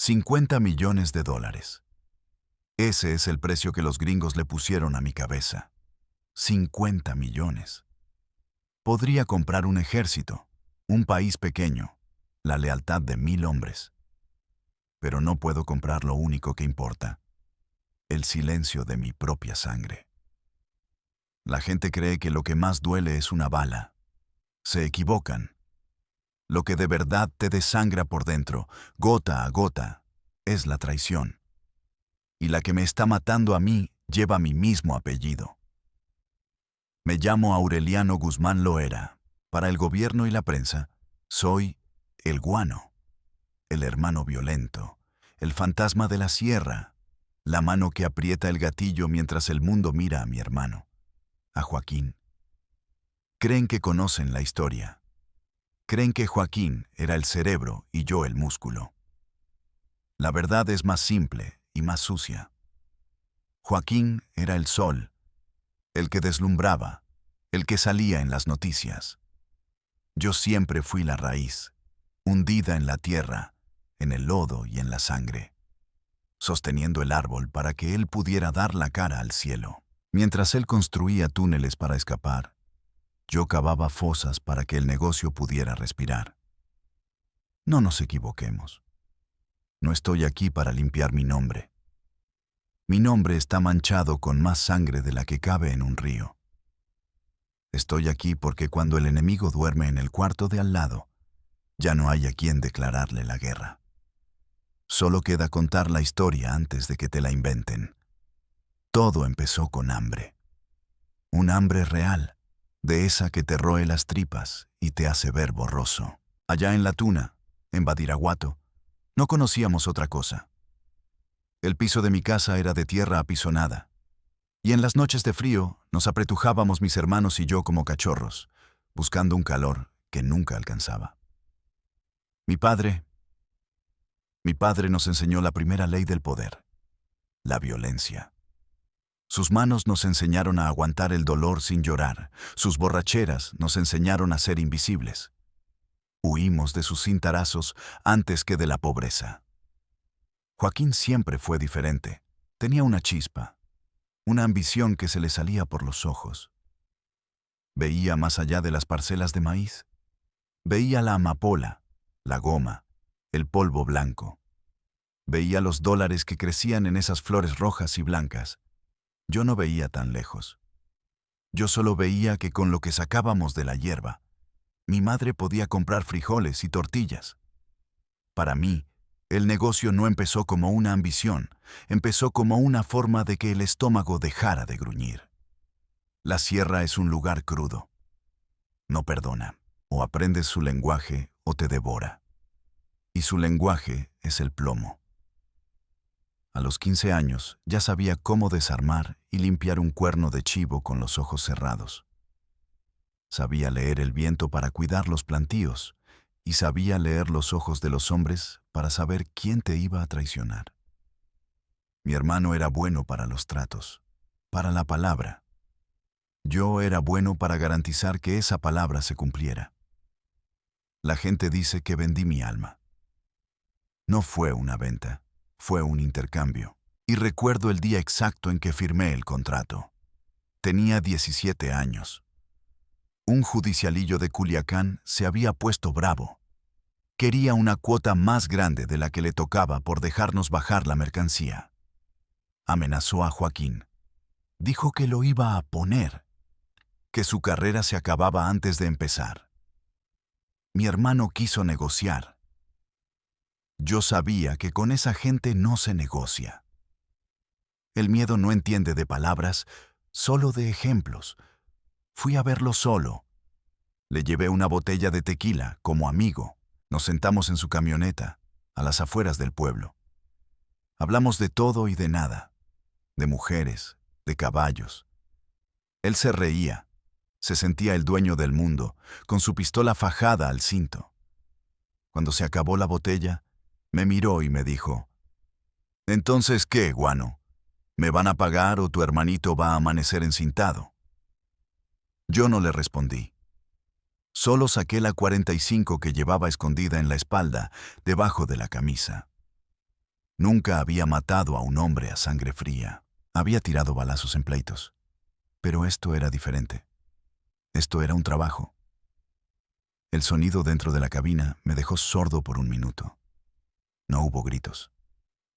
$50 millones. Ese es el precio que los gringos le pusieron a mi cabeza. 50 millones. Podría comprar un ejército, un país pequeño, la lealtad de 1000 hombres. Pero no puedo comprar lo único que importa, el silencio de mi propia sangre. La gente cree que lo que más duele es una bala. Se equivocan. Lo que de verdad te desangra por dentro, gota a gota, es la traición. Y la que me está matando a mí lleva mi mismo apellido. Me llamo Aureliano Guzmán Loera. Para el gobierno y la prensa, soy el guano, el hermano violento, el fantasma de la sierra, la mano que aprieta el gatillo mientras el mundo mira a mi hermano, a Joaquín. Creen que conocen la historia. Creen que Joaquín era el cerebro y yo el músculo. La verdad es más simple y más sucia. Joaquín era el sol, el que deslumbraba, el que salía en las noticias. Yo siempre fui la raíz, hundida en la tierra, en el lodo y en la sangre, sosteniendo el árbol para que él pudiera dar la cara al cielo. Mientras él construía túneles para escapar, yo cavaba fosas para que el negocio pudiera respirar. No nos equivoquemos. No estoy aquí para limpiar mi nombre. Mi nombre está manchado con más sangre de la que cabe en un río. Estoy aquí porque cuando el enemigo duerme en el cuarto de al lado, ya no hay a quien declararle la guerra. Solo queda contar la historia antes de que te la inventen. Todo empezó con hambre. Un hambre real, de esa que te roe las tripas y te hace ver borroso. Allá en La Tuna, en Badiraguato, no conocíamos otra cosa. El piso de mi casa era de tierra apisonada, y en las noches de frío nos apretujábamos mis hermanos y yo como cachorros, buscando un calor que nunca alcanzaba. Mi padre nos enseñó la primera ley del poder, la violencia. Sus manos nos enseñaron a aguantar el dolor sin llorar, sus borracheras nos enseñaron a ser invisibles. Huimos de sus cintarazos antes que de la pobreza. Joaquín siempre fue diferente. Tenía una chispa, una ambición que se le salía por los ojos. Veía más allá de las parcelas de maíz. Veía la amapola, la goma, el polvo blanco. Veía los dólares que crecían en esas flores rojas y blancas. Yo no veía tan lejos. Yo solo veía que con lo que sacábamos de la hierba, mi madre podía comprar frijoles y tortillas. Para mí, el negocio no empezó como una ambición, empezó como una forma de que el estómago dejara de gruñir. La sierra es un lugar crudo. No perdona. O aprendes su lenguaje o te devora. Y su lenguaje es el plomo. A los 15 años ya sabía cómo desarmar y limpiar un cuerno de chivo con los ojos cerrados. Sabía leer el viento para cuidar los plantíos y sabía leer los ojos de los hombres para saber quién te iba a traicionar. Mi hermano era bueno para los tratos, para la palabra. Yo era bueno para garantizar que esa palabra se cumpliera. La gente dice que vendí mi alma. No fue una venta, fue un intercambio. Y recuerdo el día exacto en que firmé el contrato. Tenía 17 años. Un judicialillo de Culiacán se había puesto bravo. Quería una cuota más grande de la que le tocaba por dejarnos bajar la mercancía. Amenazó a Joaquín. Dijo que lo iba a poner, que su carrera se acababa antes de empezar. Mi hermano quiso negociar. Yo sabía que con esa gente no se negocia. El miedo no entiende de palabras, solo de ejemplos. Fui a verlo solo. Le llevé una botella de tequila como amigo. Nos sentamos en su camioneta, a las afueras del pueblo. Hablamos de todo y de nada, de mujeres, de caballos. Él se reía, se sentía el dueño del mundo, con su pistola fajada al cinto. Cuando se acabó la botella, me miró y me dijo: «¿Entonces qué, guano? ¿Me van a pagar o tu hermanito va a amanecer encintado?» Yo no le respondí. Solo saqué la 45 que llevaba escondida en la espalda, debajo de la camisa. Nunca había matado a un hombre a sangre fría. Había tirado balazos en pleitos. Pero esto era diferente. Esto era un trabajo. El sonido dentro de la cabina me dejó sordo por un minuto. No hubo gritos.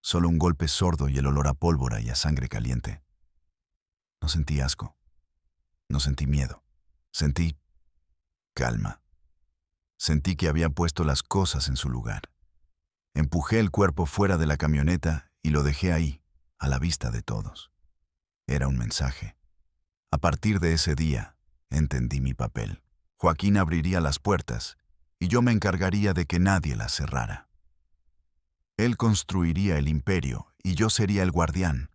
Solo un golpe sordo y el olor a pólvora y a sangre caliente. No sentí asco. No sentí miedo. Sentí calma. Sentí que había puesto las cosas en su lugar. Empujé el cuerpo fuera de la camioneta y lo dejé ahí, a la vista de todos. Era un mensaje. A partir de ese día, entendí mi papel. Joaquín abriría las puertas y yo me encargaría de que nadie las cerrara. Él construiría el imperio y yo sería el guardián,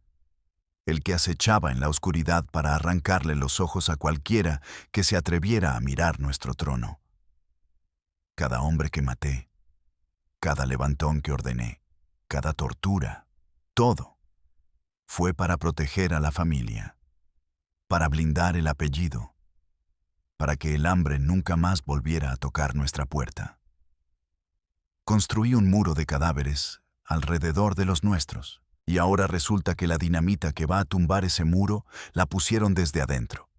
el que acechaba en la oscuridad para arrancarle los ojos a cualquiera que se atreviera a mirar nuestro trono. Cada hombre que maté, cada levantón que ordené, cada tortura, todo, fue para proteger a la familia, para blindar el apellido, para que el hambre nunca más volviera a tocar nuestra puerta. Construí un muro de cadáveres alrededor de los nuestros, y ahora resulta que la dinamita que va a tumbar ese muro la pusieron desde adentro.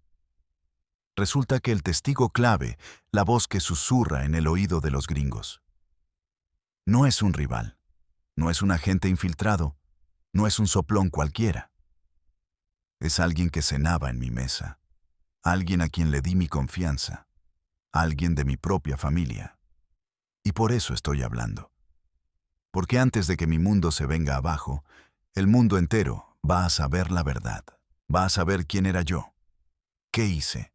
Resulta que el testigo clave, la voz que susurra en el oído de los gringos, no es un rival, no es un agente infiltrado, no es un soplón cualquiera. Es alguien que cenaba en mi mesa, alguien a quien le di mi confianza, alguien de mi propia familia. Y por eso estoy hablando. Porque antes de que mi mundo se venga abajo, el mundo entero va a saber la verdad, va a saber quién era yo, qué hice,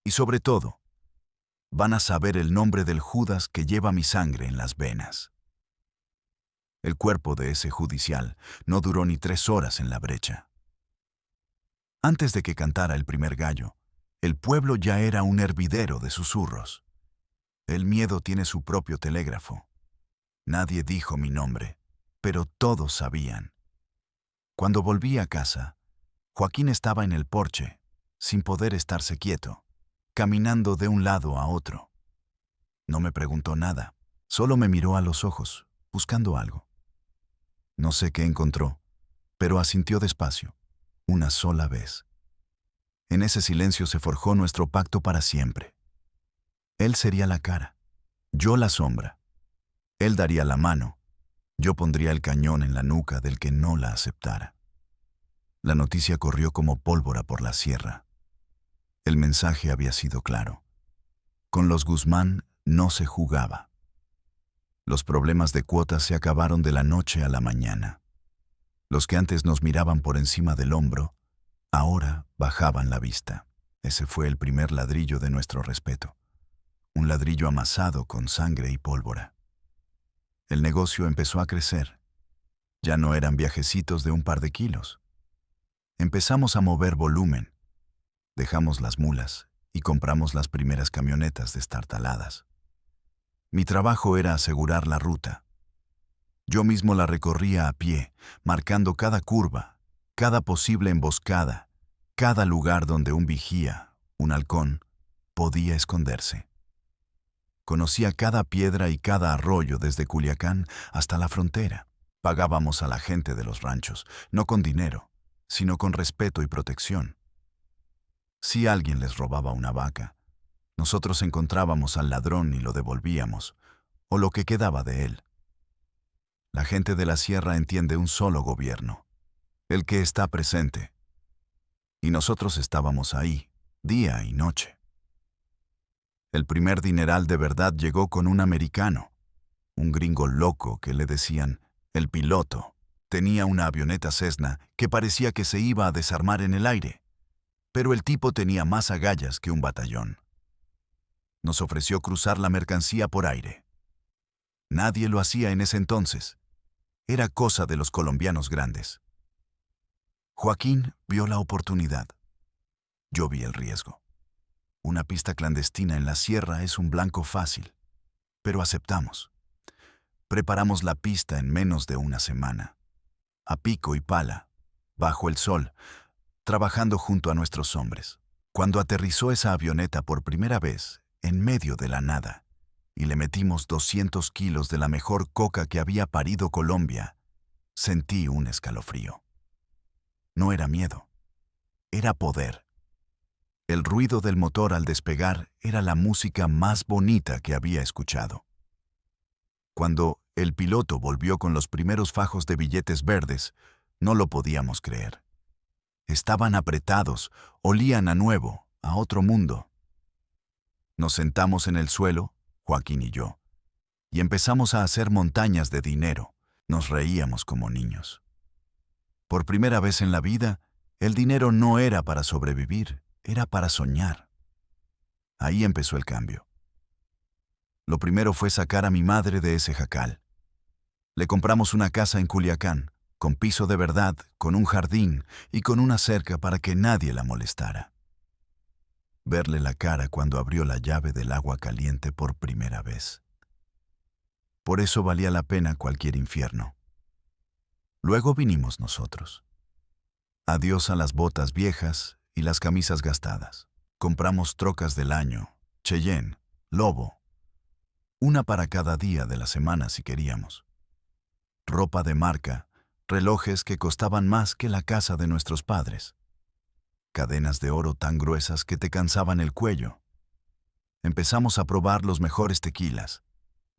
y sobre todo, van a saber el nombre del Judas que lleva mi sangre en las venas. El cuerpo de ese judicial no duró ni 3 horas en la brecha. Antes de que cantara el primer gallo, el pueblo ya era un hervidero de susurros. El miedo tiene su propio telégrafo. Nadie dijo mi nombre, pero todos sabían. Cuando volví a casa, Joaquín estaba en el porche, sin poder estarse quieto, caminando de un lado a otro. No me preguntó nada, solo me miró a los ojos, buscando algo. No sé qué encontró, pero asintió despacio, una sola vez. En ese silencio se forjó nuestro pacto para siempre. Él sería la cara, yo la sombra. Él daría la mano, yo pondría el cañón en la nuca del que no la aceptara. La noticia corrió como pólvora por la sierra. El mensaje había sido claro. Con los Guzmán no se jugaba. Los problemas de cuotas se acabaron de la noche a la mañana. Los que antes nos miraban por encima del hombro, ahora bajaban la vista. Ese fue el primer ladrillo de nuestro respeto. Un ladrillo amasado con sangre y pólvora. El negocio empezó a crecer. Ya no eran viajecitos de un par de kilos. Empezamos a mover volumen. Dejamos las mulas y compramos las primeras camionetas destartaladas. Mi trabajo era asegurar la ruta. Yo mismo la recorría a pie, marcando cada curva, cada posible emboscada, cada lugar donde un vigía, un halcón, podía esconderse. Conocía cada piedra y cada arroyo desde Culiacán hasta la frontera. Pagábamos a la gente de los ranchos, no con dinero, sino con respeto y protección. Si alguien les robaba una vaca, nosotros encontrábamos al ladrón y lo devolvíamos, o lo que quedaba de él. La gente de la sierra entiende un solo gobierno, el que está presente. Y nosotros estábamos ahí, día y noche. El primer dineral de verdad llegó con un americano, un gringo loco que le decían el piloto. Tenía una avioneta Cessna que parecía que se iba a desarmar en el aire, pero el tipo tenía más agallas que un batallón. Nos ofreció cruzar la mercancía por aire. Nadie lo hacía en ese entonces. Era cosa de los colombianos grandes. Joaquín vio la oportunidad. Yo vi el riesgo. Una pista clandestina en la sierra es un blanco fácil, pero aceptamos. Preparamos la pista en menos de una semana, a pico y pala, bajo el sol, trabajando junto a nuestros hombres. Cuando aterrizó esa avioneta por primera vez, en medio de la nada, y le metimos 200 kilos de la mejor coca que había parido Colombia, Sentí un escalofrío. No era miedo, era poder. El ruido del motor al despegar era la música más bonita que había escuchado. Cuando el piloto volvió con los primeros fajos de billetes verdes, no lo podíamos creer. Estaban apretados, olían a nuevo, a otro mundo. Nos sentamos en el suelo, Joaquín y yo, y empezamos a hacer montañas de dinero. Nos reíamos como niños. Por primera vez en la vida, el dinero no era para sobrevivir, era para soñar. Ahí empezó el cambio. Lo primero fue sacar a mi madre de ese jacal. Le compramos una casa en Culiacán, con piso de verdad, con un jardín y con una cerca para que nadie la molestara. Verle la cara cuando abrió la llave del agua caliente por primera vez. Por eso valía la pena cualquier infierno. Luego vinimos nosotros. Adiós a las botas viejas y las camisas gastadas. Compramos trocas del año, Cheyenne, Lobo. Una para cada día de la semana si queríamos. Ropa de marca, relojes que costaban más que la casa de nuestros padres. Cadenas de oro tan gruesas que te cansaban el cuello. Empezamos a probar los mejores tequilas,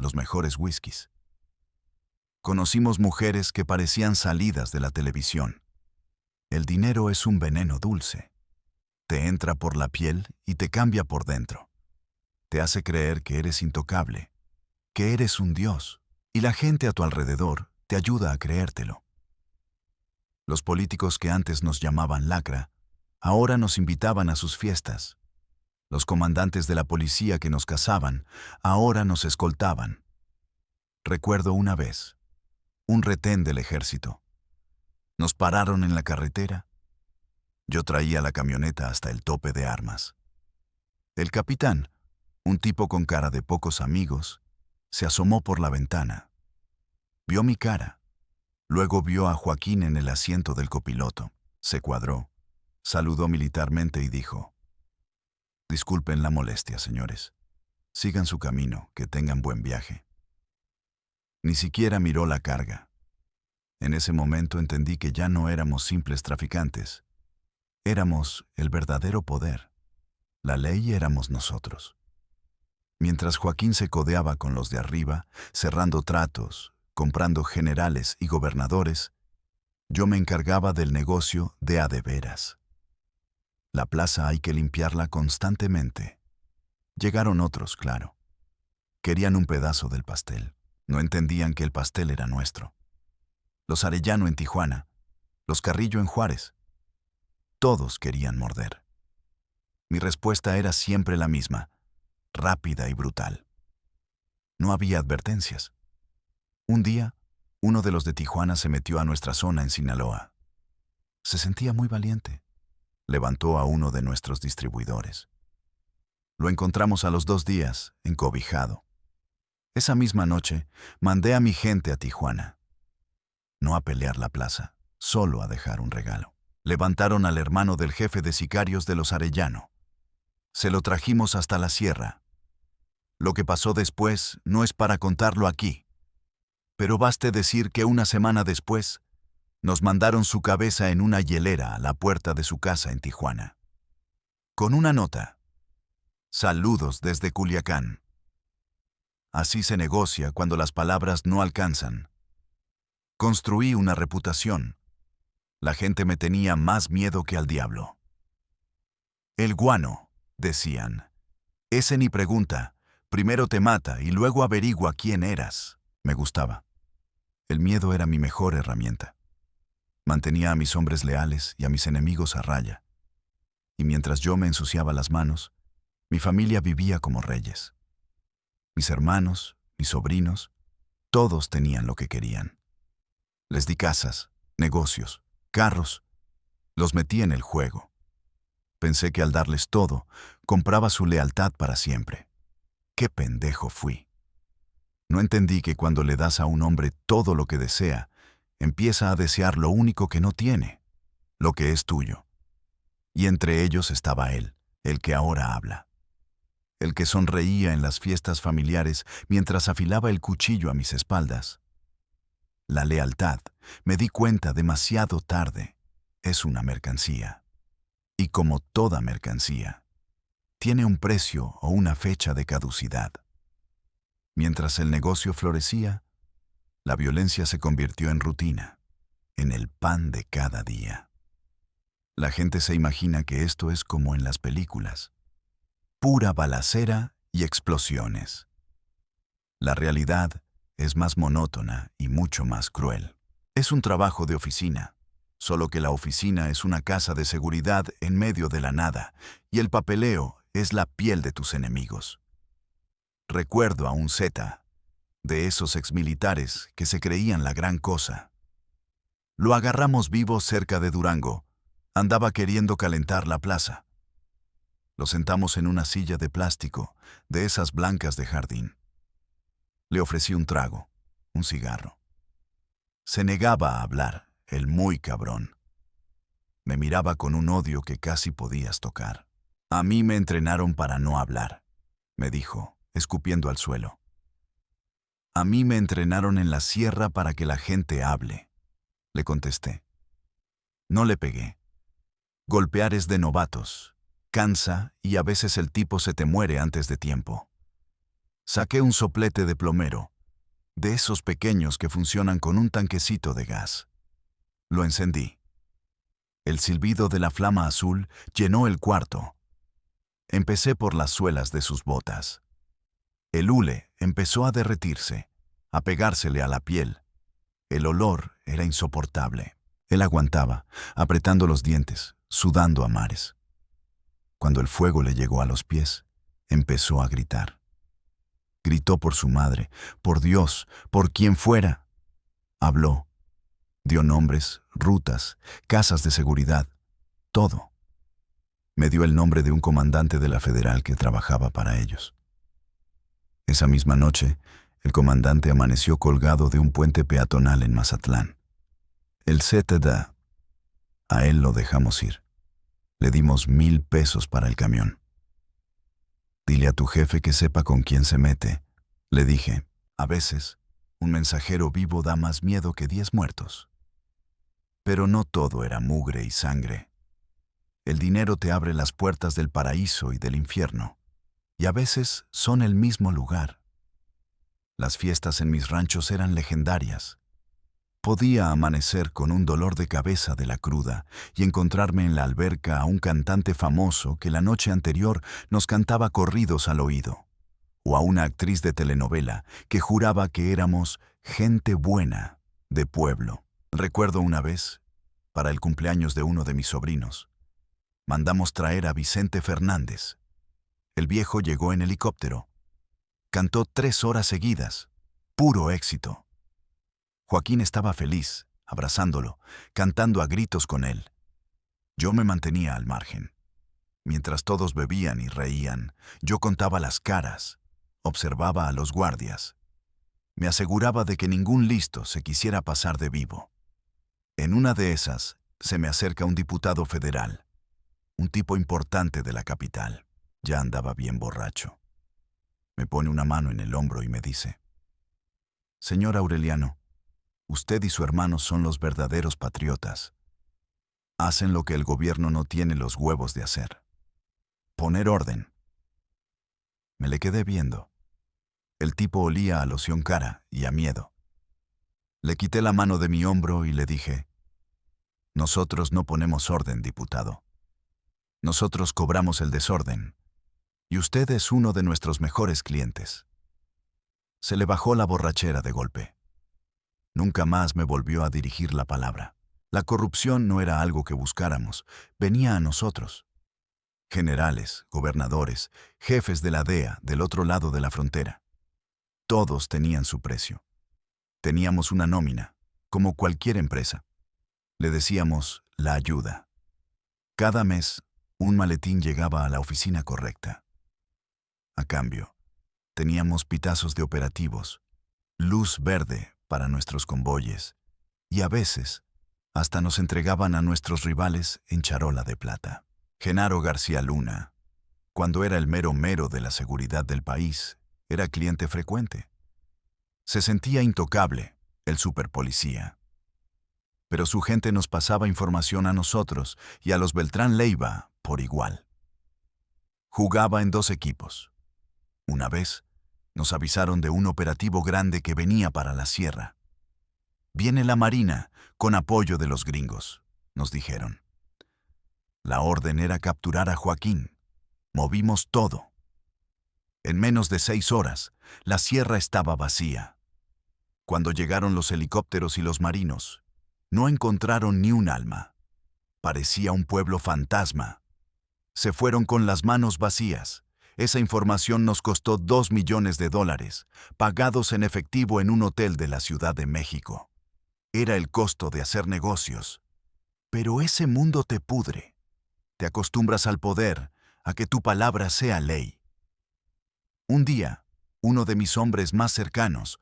los mejores whiskies. Conocimos mujeres que parecían salidas de la televisión. El dinero es un veneno dulce. Te entra por la piel y te cambia por dentro. Te hace creer que eres intocable, que eres un dios, y la gente a tu alrededor te ayuda a creértelo. Los políticos que antes nos llamaban lacra, ahora nos invitaban a sus fiestas. Los comandantes de la policía que nos cazaban, ahora nos escoltaban. Recuerdo una vez, un retén del ejército. Nos pararon en la carretera. Yo traía la camioneta hasta el tope de armas. El capitán, un tipo con cara de pocos amigos, se asomó por la ventana. Vio mi cara. Luego vio a Joaquín en el asiento del copiloto. Se cuadró, saludó militarmente y dijo: «Disculpen la molestia, señores. Sigan su camino, que tengan buen viaje». Ni siquiera miró la carga. En ese momento entendí que ya no éramos simples traficantes. Éramos el verdadero poder. La ley éramos nosotros. Mientras Joaquín se codeaba con los de arriba, cerrando tratos, comprando generales y gobernadores, yo me encargaba del negocio de a de veras. La plaza hay que limpiarla constantemente. Llegaron otros, claro. Querían un pedazo del pastel. No entendían que el pastel era nuestro. Los Arellano en Tijuana, los Carrillo en Juárez. Todos querían morder. Mi respuesta era siempre la misma, rápida y brutal. No había advertencias. Un día, uno de los de Tijuana se metió a nuestra zona en Sinaloa. Se sentía muy valiente. Levantó a uno de nuestros distribuidores. Lo encontramos a los 2 días, encobijado. Esa misma noche, mandé a mi gente a Tijuana. No a pelear la plaza, solo a dejar un regalo. Levantaron al hermano del jefe de sicarios de los Arellano. Se lo trajimos hasta la sierra. Lo que pasó después no es para contarlo aquí. Pero baste decir que una semana después, nos mandaron su cabeza en una hielera a la puerta de su casa en Tijuana. Con una nota: «Saludos desde Culiacán». Así se negocia cuando las palabras no alcanzan. Construí una reputación. La gente me tenía más miedo que al diablo. «El guano», decían. «Ese ni pregunta. Primero te mata y luego averigua quién eras». Me gustaba. El miedo era mi mejor herramienta. Mantenía a mis hombres leales y a mis enemigos a raya. Y mientras yo me ensuciaba las manos, mi familia vivía como reyes. Mis hermanos, mis sobrinos, todos tenían lo que querían. Les di casas, negocios, carros. Los metí en el juego. Pensé que al darles todo, compraba su lealtad para siempre. ¡Qué pendejo fui! No entendí que cuando le das a un hombre todo lo que desea, empieza a desear lo único que no tiene, lo que es tuyo. Y entre ellos estaba él, el que ahora habla. El que sonreía en las fiestas familiares mientras afilaba el cuchillo a mis espaldas. La lealtad, me di cuenta demasiado tarde, es una mercancía. Y como toda mercancía, tiene un precio o una fecha de caducidad. Mientras el negocio florecía, la violencia se convirtió en rutina, en el pan de cada día. La gente se imagina que esto es como en las películas, pura balacera y explosiones. La realidad es más monótona y mucho más cruel. Es un trabajo de oficina, solo que la oficina es una casa de seguridad en medio de la nada, y el papeleo es la piel de tus enemigos. Recuerdo a un Z, de esos exmilitares que se creían la gran cosa. Lo agarramos vivo cerca de Durango. Andaba queriendo calentar la plaza. Lo sentamos en una silla de plástico, de esas blancas de jardín. Le ofrecí un trago, un cigarro. Se negaba a hablar, el muy cabrón. Me miraba con un odio que casi podías tocar. A mí me entrenaron para no hablar, me dijo, escupiendo al suelo. A mí me entrenaron en la sierra para que la gente hable, le contesté. No le pegué. Golpear es de novatos, cansa y a veces el tipo se te muere antes de tiempo. Saqué un soplete de plomero, de esos pequeños que funcionan con un tanquecito de gas. Lo encendí. El silbido de la flama azul llenó el cuarto. Empecé por las suelas de sus botas. El hule empezó a derretirse, a pegársele a la piel. El olor era insoportable. Él aguantaba, apretando los dientes, sudando a mares. Cuando el fuego le llegó a los pies, empezó a gritar. Gritó por su madre, por Dios, por quien fuera. Habló. Dio nombres, rutas, casas de seguridad, todo. Me dio el nombre de un comandante de la Federal que trabajaba para ellos. Esa misma noche, el comandante amaneció colgado de un puente peatonal en Mazatlán. El ZDA, a él lo dejamos ir. Le dimos 1,000 pesos para el camión. Dile a tu jefe que sepa con quién se mete, le dije. A veces, un mensajero vivo da más miedo que 10 muertos. Pero no todo era mugre y sangre. El dinero te abre las puertas del paraíso y del infierno, y a veces son el mismo lugar. Las fiestas en mis ranchos eran legendarias. Podía amanecer con un dolor de cabeza de la cruda y encontrarme en la alberca a un cantante famoso que la noche anterior nos cantaba corridos al oído, o a una actriz de telenovela que juraba que éramos gente buena, de pueblo. Recuerdo una vez, para el cumpleaños de uno de mis sobrinos, mandamos traer a Vicente Fernández. El viejo llegó en helicóptero. Cantó 3 horas seguidas, puro éxito. Joaquín estaba feliz, abrazándolo, cantando a gritos con él. Yo me mantenía al margen. Mientras todos bebían y reían, yo contaba las caras, observaba a los guardias. Me aseguraba de que ningún listo se quisiera pasar de vivo. En una de esas, se me acerca un diputado federal, un tipo importante de la capital. Ya andaba bien borracho. Me pone una mano en el hombro y me dice: «Señor Aureliano, usted y su hermano son los verdaderos patriotas. Hacen lo que el gobierno no tiene los huevos de hacer. Poner orden». Me le quedé viendo. El tipo olía a loción cara y a miedo. Le quité la mano de mi hombro y le dije: «Nosotros no ponemos orden, diputado. Nosotros cobramos el desorden. Y usted es uno de nuestros mejores clientes». Se le bajó la borrachera de golpe. Nunca más me volvió a dirigir la palabra. La corrupción no era algo que buscáramos, venía a nosotros. Generales, gobernadores, jefes de la DEA del otro lado de la frontera. Todos tenían su precio. Teníamos una nómina, como cualquier empresa. Le decíamos la ayuda. Cada mes, un maletín llegaba a la oficina correcta. A cambio, teníamos pitazos de operativos, luz verde para nuestros convoyes, y a veces hasta nos entregaban a nuestros rivales en charola de plata. Genaro García Luna, cuando era el mero mero de la seguridad del país, era cliente frecuente. Se sentía intocable, el superpolicía. Pero su gente nos pasaba información a nosotros y a los Beltrán Leiva por igual. Jugaba en 2 equipos. Una vez, nos avisaron de un operativo grande que venía para la sierra. Viene la Marina, con apoyo de los gringos, nos dijeron. La orden era capturar a Joaquín. Movimos todo. En menos de 6 horas, la sierra estaba vacía. Cuando llegaron los helicópteros y los marinos, no encontraron ni un alma. Parecía un pueblo fantasma. Se fueron con las manos vacías. Esa información nos costó $2 millones, pagados en efectivo en un hotel de la Ciudad de México. Era el costo de hacer negocios. Pero ese mundo te pudre. Te acostumbras al poder, a que tu palabra sea ley. Un día, uno de mis hombres más cercanos,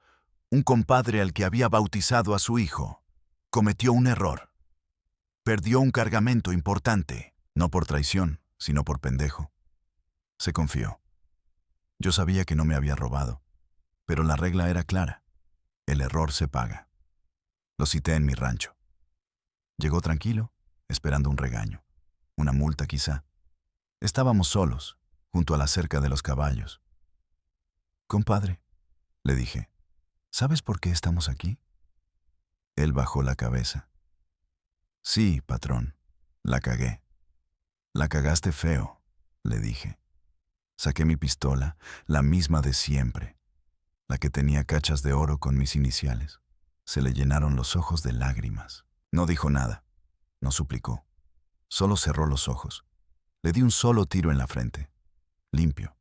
un compadre al que había bautizado a su hijo, cometió un error. Perdió un cargamento importante, no por traición, sino por pendejo. Se confió. Yo sabía que no me había robado, pero la regla era clara. El error se paga. Lo cité en mi rancho. Llegó tranquilo, esperando un regaño. Una multa quizá. Estábamos solos, junto a la cerca de los caballos. «Compadre», le dije, «¿sabes por qué estamos aquí?» Él bajó la cabeza. «Sí, patrón, la cagué». «La cagaste feo», le dije. Saqué mi pistola, la misma de siempre, la que tenía cachas de oro con mis iniciales. Se le llenaron los ojos de lágrimas. No dijo nada, no suplicó. Solo cerró los ojos. Le di un solo tiro en la frente, limpio.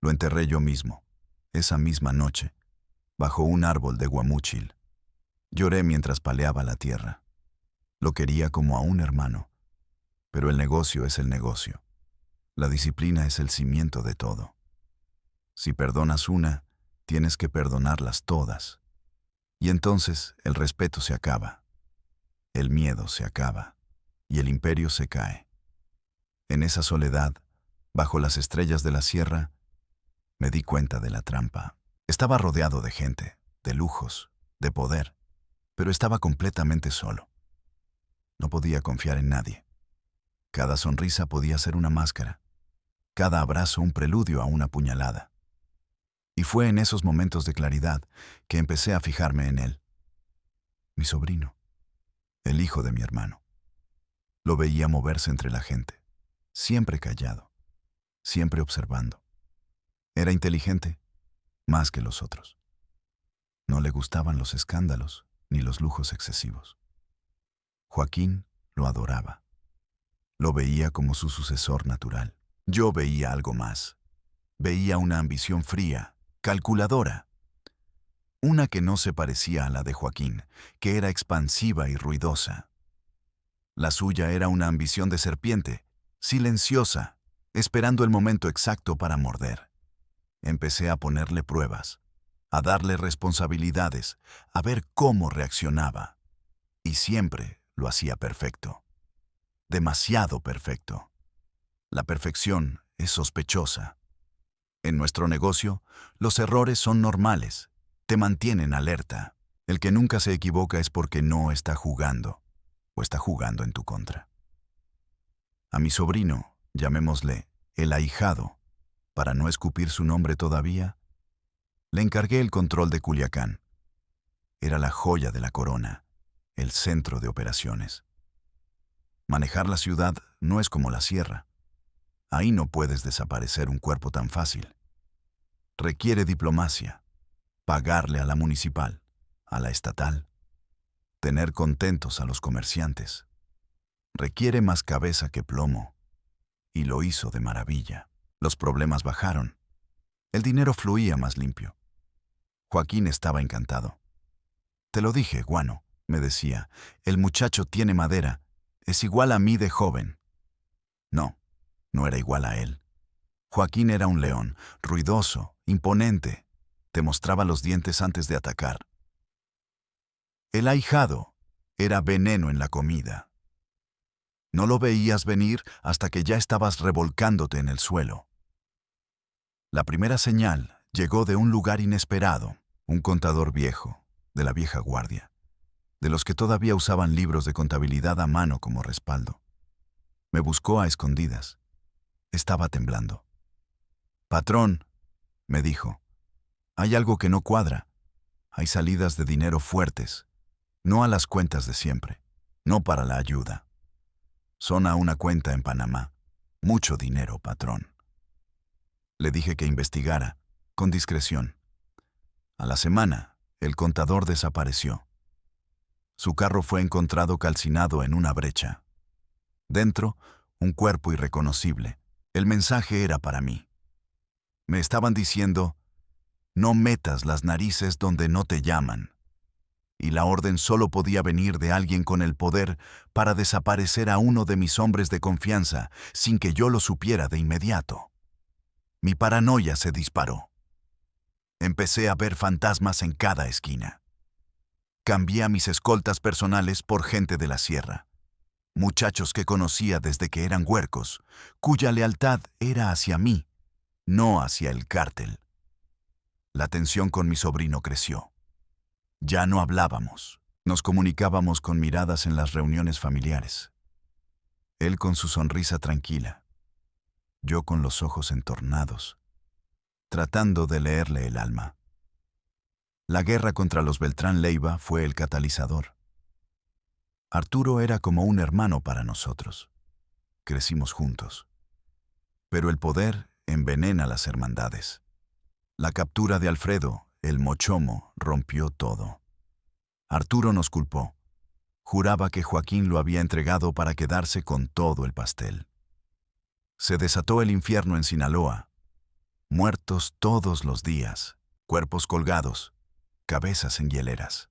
Lo enterré yo mismo, esa misma noche, bajo un árbol de guamúchil. Lloré mientras paleaba la tierra. Lo quería como a un hermano, pero el negocio es el negocio. La disciplina es el cimiento de todo. Si perdonas una, tienes que perdonarlas todas. Y entonces el respeto se acaba, el miedo se acaba y el imperio se cae. En esa soledad, bajo las estrellas de la sierra, me di cuenta de la trampa. Estaba rodeado de gente, de lujos, de poder, pero estaba completamente solo. No podía confiar en nadie. Cada sonrisa podía ser una máscara, cada abrazo un preludio a una puñalada. Y fue en esos momentos de claridad que empecé a fijarme en él. Mi sobrino, el hijo de mi hermano. Lo veía moverse entre la gente, siempre callado, siempre observando. Era inteligente, más que los otros. No le gustaban los escándalos ni los lujos excesivos. Joaquín lo adoraba. Lo veía como su sucesor natural. Yo veía algo más. Veía una ambición fría, calculadora. Una que no se parecía a la de Joaquín, que era expansiva y ruidosa. La suya era una ambición de serpiente, silenciosa, esperando el momento exacto para morder. Empecé a ponerle pruebas, a darle responsabilidades, a ver cómo reaccionaba. Y siempre lo hacía perfecto. Demasiado perfecto. La perfección es sospechosa. En nuestro negocio, los errores son normales, te mantienen alerta. El que nunca se equivoca es porque no está jugando, o está jugando en tu contra. A mi sobrino, llamémosle el ahijado, para no escupir su nombre todavía, le encargué el control de Culiacán. Era la joya de la corona, el centro de operaciones. Manejar la ciudad no es como la sierra. Ahí no puedes desaparecer un cuerpo tan fácil. Requiere diplomacia, pagarle a la municipal, a la estatal, tener contentos a los comerciantes. Requiere más cabeza que plomo, y lo hizo de maravilla. Los problemas bajaron. El dinero fluía más limpio. Joaquín estaba encantado. «Te lo dije, guano», me decía, «el muchacho tiene madera, es igual a mí de joven». No, no era igual a él. Joaquín era un león, ruidoso, imponente. Te mostraba los dientes antes de atacar. El ahijado era veneno en la comida. No lo veías venir hasta que ya estabas revolcándote en el suelo. La primera señal llegó de un lugar inesperado, un contador viejo, de la vieja guardia, de los que todavía usaban libros de contabilidad a mano como respaldo. Me buscó a escondidas. Estaba temblando. «Patrón», me dijo, «hay algo que no cuadra. Hay salidas de dinero fuertes, no a las cuentas de siempre, no para la ayuda. Son a una cuenta en Panamá. Mucho dinero, patrón». Le dije que investigara, con discreción. A la semana, el contador desapareció. Su carro fue encontrado calcinado en una brecha. Dentro, un cuerpo irreconocible. El mensaje era para mí. Me estaban diciendo: «No metas las narices donde no te llaman». Y la orden solo podía venir de alguien con el poder para desaparecer a uno de mis hombres de confianza sin que yo lo supiera de inmediato. Mi paranoia se disparó. Empecé a ver fantasmas en cada esquina. Cambié a mis escoltas personales por gente de la sierra. Muchachos que conocía desde que eran huercos, cuya lealtad era hacia mí, no hacia el cártel. La tensión con mi sobrino creció. Ya no hablábamos. Nos comunicábamos con miradas en las reuniones familiares. Él con su sonrisa tranquila, yo con los ojos entornados, tratando de leerle el alma. La guerra contra los Beltrán Leiva fue el catalizador. Arturo era como un hermano para nosotros. Crecimos juntos. Pero el poder envenena las hermandades. La captura de Alfredo, el mochomo, rompió todo. Arturo nos culpó. Juraba que Joaquín lo había entregado para quedarse con todo el pastel. Se desató el infierno en Sinaloa. Muertos todos los días, cuerpos colgados, cabezas en hieleras.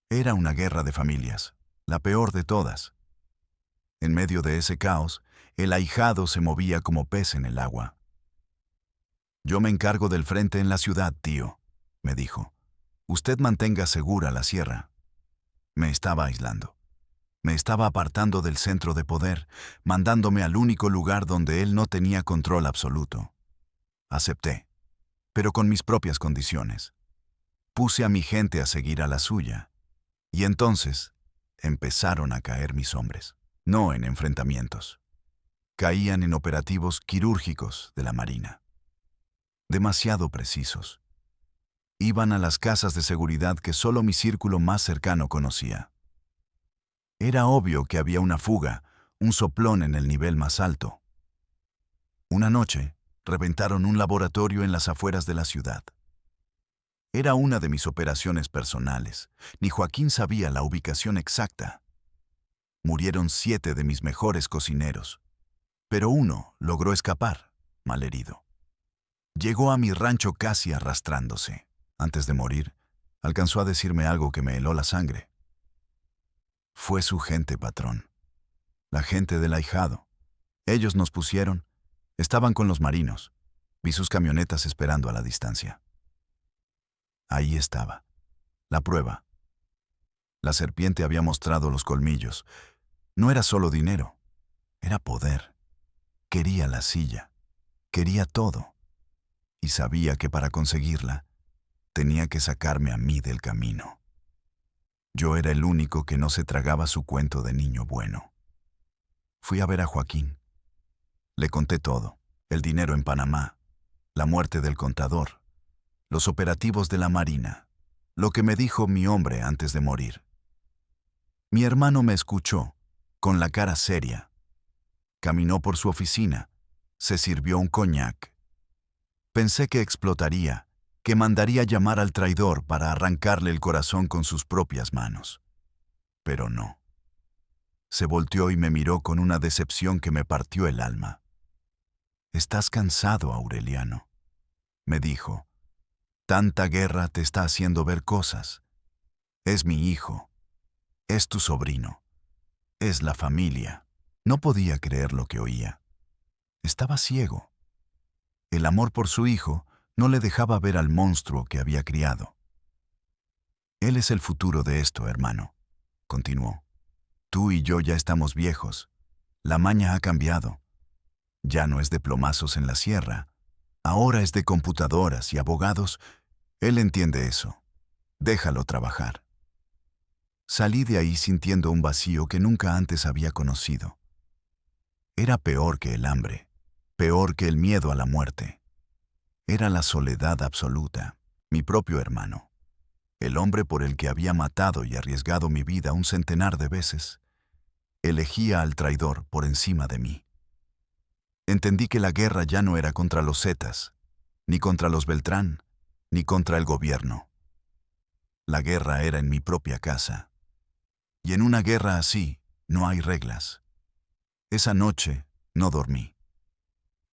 Era una guerra de familias, la peor de todas. En medio de ese caos, el ahijado se movía como pez en el agua. «Yo me encargo del frente en la ciudad, tío», me dijo. «Usted mantenga segura la sierra». Me estaba aislando. Me estaba apartando del centro de poder, mandándome al único lugar donde él no tenía control absoluto. Acepté, pero con mis propias condiciones. Puse a mi gente a seguir a la suya. Y entonces empezaron a caer mis hombres, no en enfrentamientos. Caían en operativos quirúrgicos de la Marina. Demasiado precisos. Iban a las casas de seguridad que solo mi círculo más cercano conocía. Era obvio que había una fuga, un soplón en el nivel más alto. Una noche, reventaron un laboratorio en las afueras de la ciudad. Era una de mis operaciones personales. Ni Joaquín sabía la ubicación exacta. Murieron 7 de mis mejores cocineros, pero uno logró escapar, malherido. Llegó a mi rancho casi arrastrándose. Antes de morir, alcanzó a decirme algo que me heló la sangre. Fue su gente, patrón. La gente del ahijado. Ellos nos pusieron. Estaban con los marinos. Vi sus camionetas esperando a la distancia. Ahí estaba. La prueba. La serpiente había mostrado los colmillos. No era solo dinero. Era poder. Quería la silla. Quería todo. Y sabía que para conseguirla, tenía que sacarme a mí del camino. Yo era el único que no se tragaba su cuento de niño bueno. Fui a ver a Joaquín. Le conté todo: el dinero en Panamá, la muerte del contador, los operativos de la Marina, lo que me dijo mi hombre antes de morir. Mi hermano me escuchó, con la cara seria. Caminó por su oficina, se sirvió un coñac. Pensé que explotaría, que mandaría llamar al traidor para arrancarle el corazón con sus propias manos. Pero no. Se volteó y me miró con una decepción que me partió el alma. «Estás cansado, Aureliano», me dijo. «Tanta guerra te está haciendo ver cosas. Es mi hijo. Es tu sobrino. Es la familia». No podía creer lo que oía. Estaba ciego. El amor por su hijo no le dejaba ver al monstruo que había criado. «Él es el futuro de esto, hermano», continuó. «Tú y yo ya estamos viejos. La maña ha cambiado. Ya no es de plomazos en la sierra. Ahora es de computadoras y abogados. Él entiende eso. Déjalo trabajar. Salí de ahí sintiendo un vacío que nunca antes había conocido. Era peor que el hambre, peor que el miedo a la muerte. Era la soledad absoluta, mi propio hermano, el hombre por el que había matado y arriesgado mi vida un centenar de veces. Elegía al traidor por encima de mí. Entendí que la guerra ya no era contra los Zetas, ni contra los Beltrán, ni contra el gobierno. La guerra era en mi propia casa. Y en una guerra así, no hay reglas. Esa noche no dormí.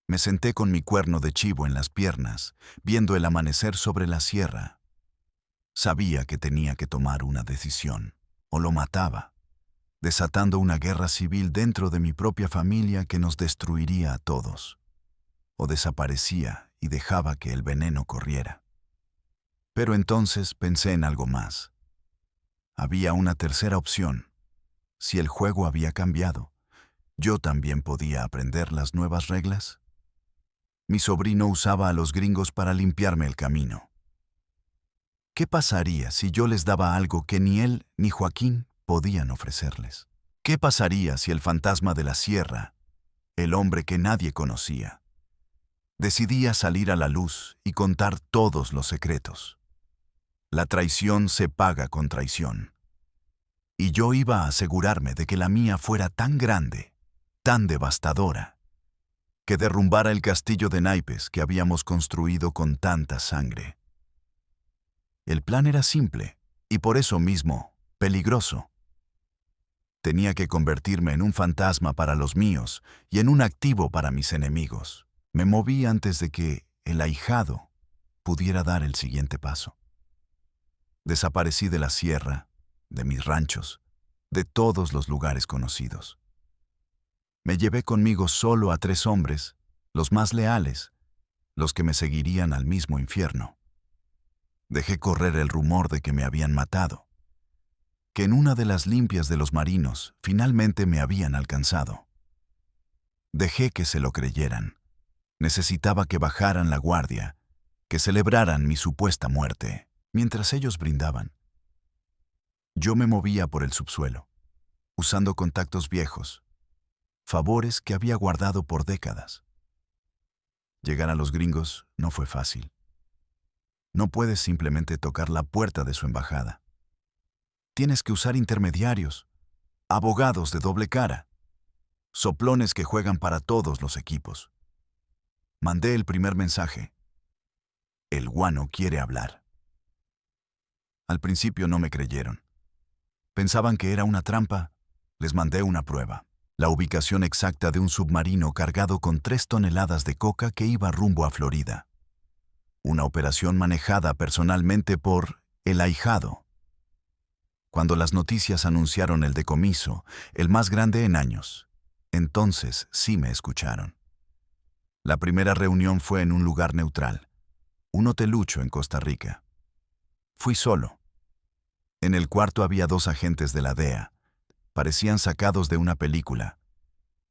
Me senté con mi cuerno de chivo en las piernas, viendo el amanecer sobre la sierra. Sabía que tenía que tomar una decisión, o lo mataba, desatando una guerra civil dentro de mi propia familia que nos destruiría a todos. O desaparecía y dejaba que el veneno corriera. Pero entonces pensé en algo más. Había una tercera opción. Si el juego había cambiado, ¿yo también podía aprender las nuevas reglas? Mi sobrino usaba a los gringos para limpiarme el camino. ¿Qué pasaría si yo les daba algo que ni él ni Joaquín podían ofrecerles? ¿Qué pasaría si el fantasma de la sierra, el hombre que nadie conocía, decidía salir a la luz y contar todos los secretos? La traición se paga con traición. Y yo iba a asegurarme de que la mía fuera tan grande, tan devastadora, que derrumbara el castillo de naipes que habíamos construido con tanta sangre. El plan era simple, y por eso mismo, peligroso. Tenía que convertirme en un fantasma para los míos y en un activo para mis enemigos. Me moví antes de que el ahijado pudiera dar el siguiente paso. Desaparecí de la sierra, de mis ranchos, de todos los lugares conocidos. Me llevé conmigo solo a 3 hombres, los más leales, los que me seguirían al mismo infierno. Dejé correr el rumor de que me habían matado, que en una de las limpias de los marinos finalmente me habían alcanzado. Dejé que se lo creyeran. Necesitaba que bajaran la guardia, que celebraran mi supuesta muerte, mientras ellos brindaban. Yo me movía por el subsuelo, usando contactos viejos, favores que había guardado por décadas. Llegar a los gringos no fue fácil. No puedes simplemente tocar la puerta de su embajada. Tienes que usar intermediarios, abogados de doble cara, soplones que juegan para todos los equipos. Mandé el primer mensaje. El guano quiere hablar. Al principio no me creyeron. Pensaban que era una trampa. Les mandé una prueba. La ubicación exacta de un submarino cargado con 3 toneladas de coca que iba rumbo a Florida. Una operación manejada personalmente por el ahijado. Cuando las noticias anunciaron el decomiso, el más grande en años, entonces sí me escucharon. La primera reunión fue en un lugar neutral, un hotelucho en Costa Rica. Fui solo. En el cuarto había 2 agentes de la DEA. Parecían sacados de una película,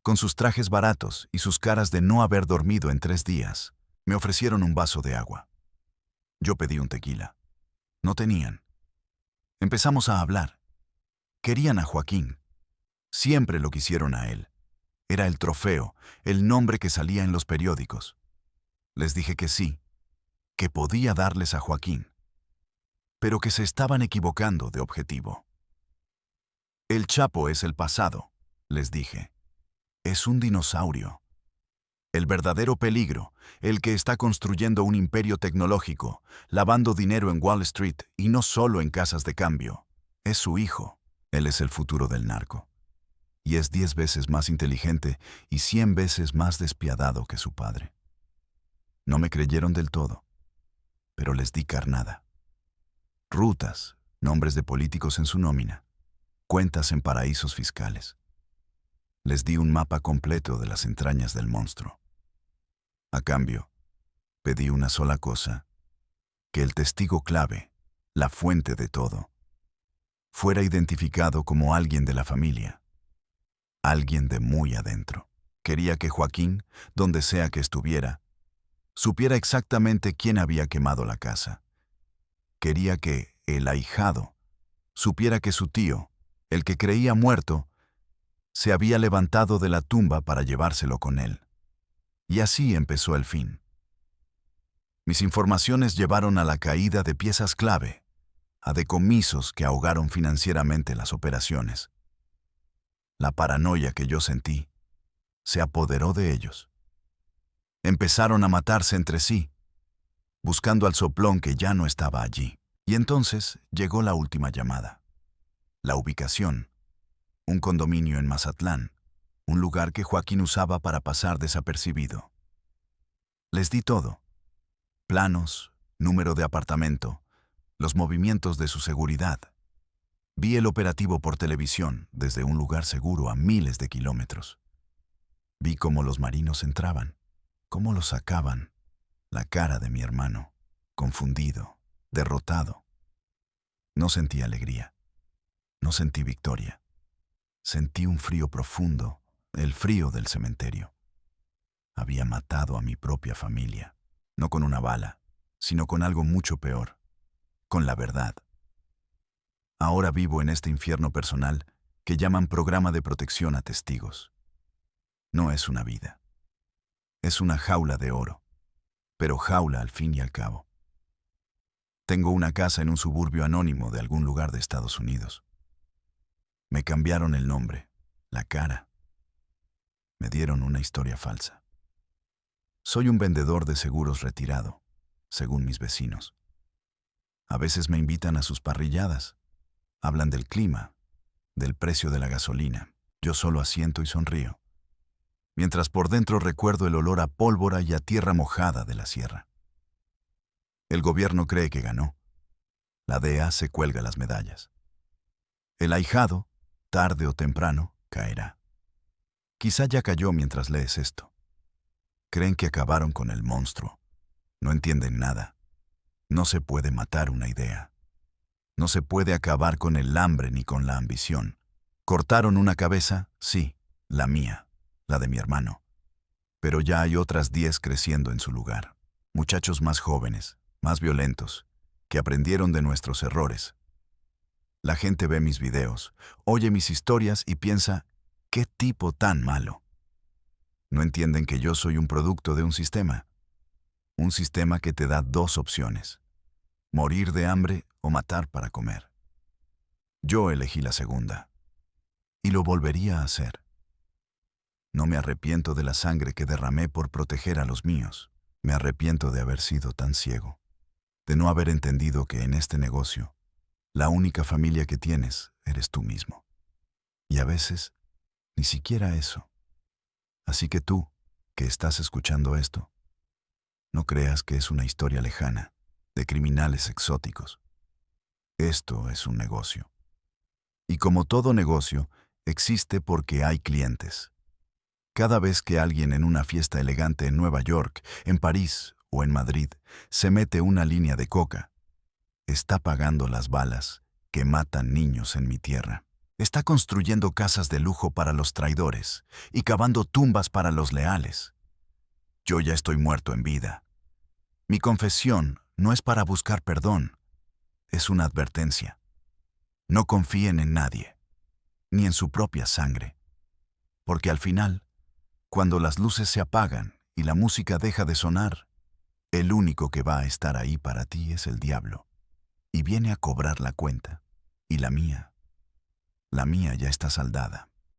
con sus trajes baratos y sus caras de no haber dormido en 3 días. Me ofrecieron un vaso de agua. Yo pedí un tequila. No tenían. Empezamos a hablar. Querían a Joaquín. Siempre lo quisieron a él. Era el trofeo, el nombre que salía en los periódicos. Les dije que sí, que podía darles a Joaquín, pero que se estaban equivocando de objetivo. El Chapo es el pasado, les dije. Es un dinosaurio. El verdadero peligro, el que está construyendo un imperio tecnológico, lavando dinero en Wall Street y no solo en casas de cambio, es su hijo. Él es el futuro del narco. Y es 10 veces más inteligente y 100 veces más despiadado que su padre. No me creyeron del todo, pero les di carnada. Rutas, nombres de políticos en su nómina, cuentas en paraísos fiscales. Les di un mapa completo de las entrañas del monstruo. A cambio, pedí una sola cosa, que el testigo clave, la fuente de todo, fuera identificado como alguien de la familia, alguien de muy adentro. Quería que Joaquín, donde sea que estuviera, supiera exactamente quién había quemado la casa. Quería que, el ahijado, supiera que su tío, el que creía muerto, se había levantado de la tumba para llevárselo con él. Y así empezó el fin. Mis informaciones llevaron a la caída de piezas clave, a decomisos que ahogaron financieramente las operaciones. La paranoia que yo sentí se apoderó de ellos. Empezaron a matarse entre sí, buscando al soplón que ya no estaba allí. Y entonces llegó la última llamada. La ubicación: un condominio en Mazatlán, un lugar que Joaquín usaba para pasar desapercibido. Les di todo: planos, número de apartamento, los movimientos de su seguridad. Vi el operativo por televisión desde un lugar seguro a miles de kilómetros. Vi cómo los marinos entraban, cómo los sacaban, la cara de mi hermano, confundido, derrotado. No sentí alegría, no sentí victoria. Sentí un frío profundo, el frío del cementerio. Había matado a mi propia familia, no con una bala, sino con algo mucho peor, con la verdad. Ahora vivo en este infierno personal que llaman programa de protección a testigos. No es una vida. Es una jaula de oro, pero jaula al fin y al cabo. Tengo una casa en un suburbio anónimo de algún lugar de Estados Unidos. Me cambiaron el nombre, la cara. Me dieron una historia falsa. Soy un vendedor de seguros retirado, según mis vecinos. A veces me invitan a sus parrilladas. Hablan del clima, del precio de la gasolina. Yo solo asiento y sonrío, mientras por dentro recuerdo el olor a pólvora y a tierra mojada de la sierra. El gobierno cree que ganó. La DEA se cuelga las medallas. El ahijado, tarde o temprano, caerá. Quizá ya cayó mientras lees esto. Creen que acabaron con el monstruo. No entienden nada. No se puede matar una idea. No se puede acabar con el hambre ni con la ambición. Cortaron una cabeza, sí, la mía, la de mi hermano. Pero ya hay otras 10 creciendo en su lugar. Muchachos más jóvenes, más violentos, que aprendieron de nuestros errores. La gente ve mis videos, oye mis historias y piensa: ¿qué tipo tan malo? No entienden que yo soy un producto de un sistema que te da 2 opciones: morir de hambre o matar para comer. Yo elegí la segunda, y lo volvería a hacer. No me arrepiento de la sangre que derramé por proteger a los míos. Me arrepiento de haber sido tan ciego, de no haber entendido que en este negocio, la única familia que tienes eres tú mismo. Y a veces, ni siquiera eso. Así que tú, que estás escuchando esto, no creas que es una historia lejana, de criminales exóticos. Esto es un negocio. Y como todo negocio, existe porque hay clientes. Cada vez que alguien en una fiesta elegante en Nueva York, en París o en Madrid se mete una línea de coca, está pagando las balas que matan niños en mi tierra. Está construyendo casas de lujo para los traidores y cavando tumbas para los leales. Yo ya estoy muerto en vida. Mi confesión no es para buscar perdón, es una advertencia. No confíen en nadie, ni en su propia sangre, porque al final, cuando las luces se apagan y la música deja de sonar, el único que va a estar ahí para ti es el diablo, y viene a cobrar la cuenta, y la mía ya está saldada.